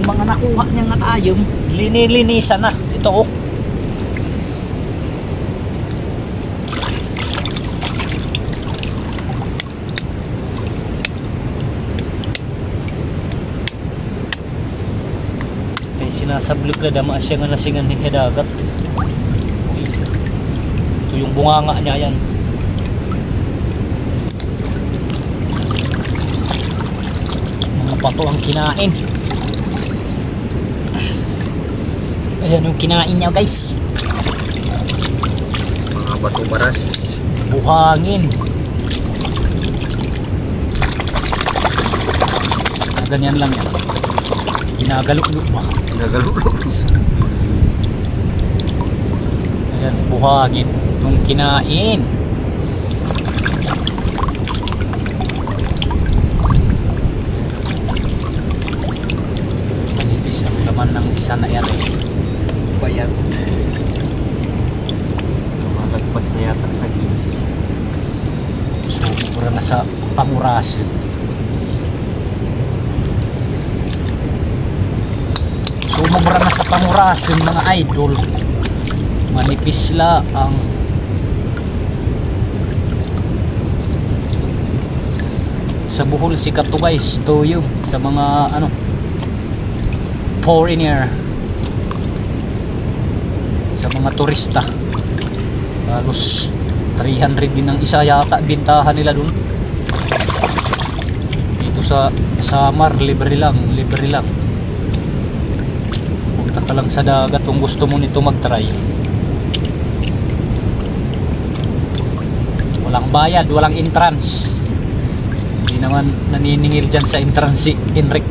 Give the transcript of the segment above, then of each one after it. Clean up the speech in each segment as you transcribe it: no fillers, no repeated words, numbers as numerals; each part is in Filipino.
mga nakuha niya nga tayong linilinisan na. Ito oh. May sinasablip na dama siya nga nasingan ni Hedagat. Ito yung bunganga niya yan. Mga pato ang kinain. Ayan yung kinain niya guys. Mga bato baras. Buhangin. Ganyan lang yan. Ginagalok-lok ba? Ginagalok-lok. Ayan, buhangin. Nung kinain. Manipis ang laman ng isa na yan eh. Bayat. Tumalagpas na yata sa gills. So, mura na sa pangurasin. So, mura na sa pangurasin mga idol. Manipis la ang sa Bohol sikat to guys. To yung sa mga ano foreigner, sa mga turista. Halos 300 din ang isa yata bintahan nila dun. Dito sa Samar libre lang. Punta ka lang sa dagat kung gusto mo nito mag-try. Walang bayad, walang entrance. Hindi naman naniningil dyan sa entrance si Enric.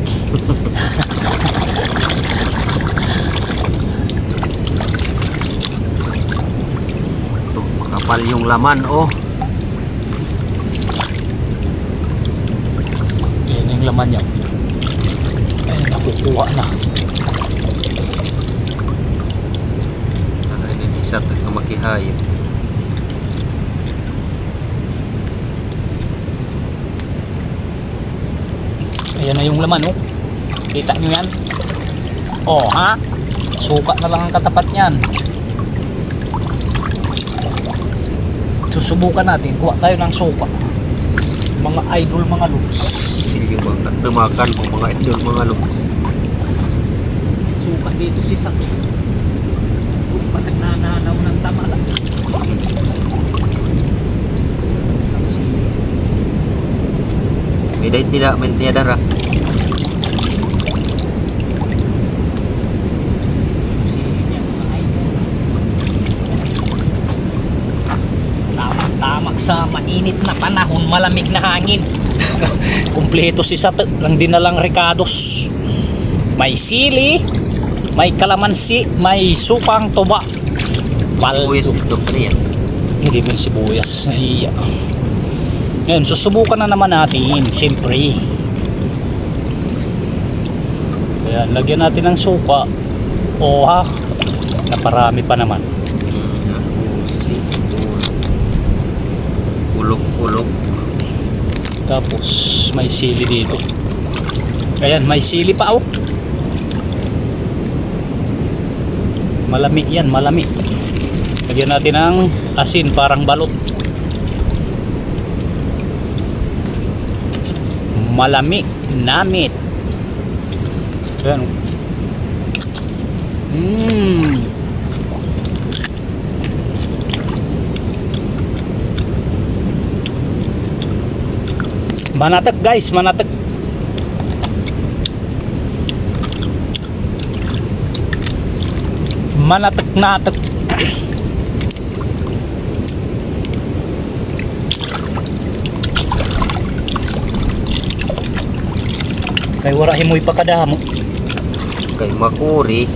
Kapal yung laman oh. Yan yung laman niya. Ay, nakukuha na. Ano yung isa na makihay. Ayan na yung laman oh. Kita nyo yan? Oh ha? Suka na lang ang katapat niyan. Susubukan natin, kuha tayo ng suka. Mga idol, mga looks. Sige mga tumakan mo mga idol, mga looks. Suka dito si Sak. Kung pa nagnananaw ng tamala. May dara. Tamak sa mainit na panahon, malamig na hangin. Kumpleto si Sat lang dinalang recados. May sili, may kalamansi, may supang tuba. Sibuyas ito kaniya. Hindi mo sibuyas. Iya. Ngayon, susubukan na naman natin, siyempre. Ayan, lagyan natin ng suka. O ha, naparami pa naman. Kulok. Tapos may sili dito. Ayan, may sili pa oh. Malami yan, malami. Lagyan natin ng asin parang balot. Malami, namit. Ayan. Manatek guys, manatek. Manatek-natek. Kay wala himoy pa kadamo. Kay makuri.